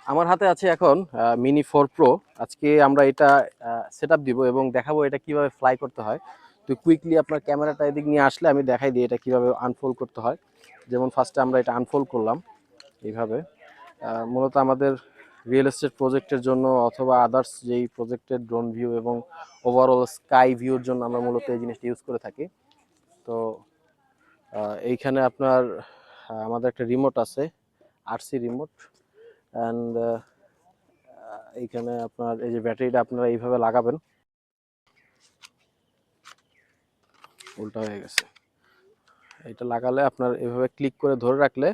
আমার হাতে আছে এখন মিনি 4 প্রো। আজকে আমরা এটা সেট আপ দিব এবং দেখাবো এটা কিভাবে ফ্লাই করতে হয়। তো কুইকলি আপনার ক্যামেরাটা এদিক নিয়ে আসলে আমি দেখাই দিই এটা কিভাবে আনফোল্ড করতে হয়। যেমন ফার্স্টে আমরা এটা আনফোল্ড করলাম এইভাবে। মূলত আমাদের রিয়েল এস্টেট প্রজেক্টের জন্য অথবা আদার্স যেই প্রজেক্টের ড্রোন ভিউ এবং ওভারঅল স্কাই ভিউর জন্য আমরা মূলত এই জিনিসটা ইউজ করে থাকি। তো এইখানে আপনার আমাদের একটা রিমোট আছে, আরসি রিমোট। অ্যান্ড এইখানে আপনার এই যে ব্যাটারিটা আপনারা এইভাবে লাগাবেন। উল্টা হয়ে গেছে। এটা লাগালে আপনার এইভাবে ক্লিক করে ধরে রাখলে,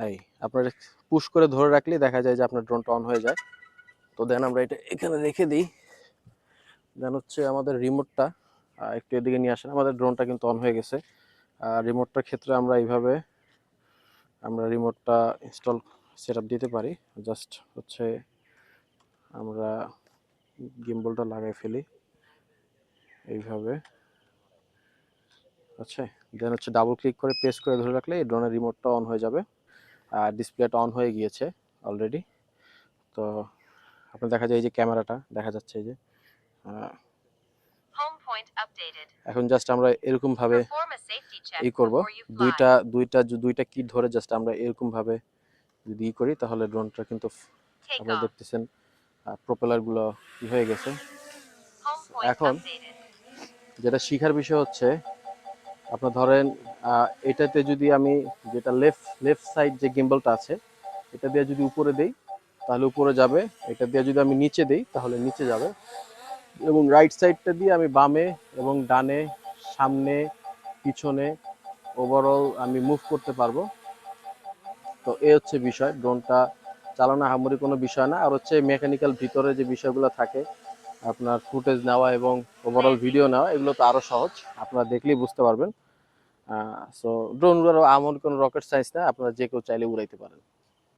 এই আপনার পুশ করে ধরে রাখলে দেখা যায় যে আপনার ড্রোনটা অন হয়ে যায়। তো দেন আমরা এটা এখানে রেখে দিই। দেন হচ্ছে আমাদের রিমোটটা একটু এদিকে নিয়ে আসেন। আমাদের ড্রোনটা কিন্তু অন হয়ে গেছে। রিমোটটার ক্ষেত্রে আমরা এইভাবে রিমোটটা ইনস্টল সেট আপ দিতে পারি। জাস্ট হচ্ছে আমরা গিম্বলটা লাগাই ফেলি এইভাবে। আচ্ছা, দেন হচ্ছে ডাবল ক্লিক করে প্রেস করে ধরে রাখলে এই ড্রোনের রিমোটটা অন হয়ে যাবে। আর ডিসপ্লেটা অন হয়ে গিয়েছে অলরেডি। তো আপনার দেখা যায় এই যে ক্যামেরাটা দেখা যাচ্ছে এই যে এখন জাস্ট আমরা এরকম ভাবে ই করব। দুইটা কি ধরে জাস্ট আমরা এরকম ভাবে যদি ই করি তাহলে ড্রোনটা কিন্তু আপনারা দেখতেছেন প্রপেলার গুলো কি হয়ে গেছে। এখন যেটা শিখার বিষয় হচ্ছে আপনার ধরেন এটাতে যদি আমি যেটা লেফট সাইড যে গিম্বলটা আছে এটা দিয়ে যদি উপরে দেই তাহলে উপরে যাবে, এটা দিয়ে যদি আমি নিচে দেই তাহলে নিচে যাবে, এবং রাইট সাইডটা দিয়ে আমি বামে এবং ডানে, সামনে, পিছনে ওভারঅল আমি মুভ করতে পারবো। তো এই হচ্ছে বিষয়। ড্রোনটা চালানো আহামরি কোনো বিষয় না। আর হচ্ছে মেকানিক্যাল ভিতরে যে বিষয়গুলো থাকে আপনার ফুটেজ নেওয়া এবং ওভারঅল ভিডিও নেওয়া, এগুলো তো আরও সহজ, আপনারা দেখলেই বুঝতে পারবেন। সো ড্রোনগুলো এমন কোনো রকেট সায়েন্স না, আপনারা যে কেউ চাইলে উড়াইতে পারেন।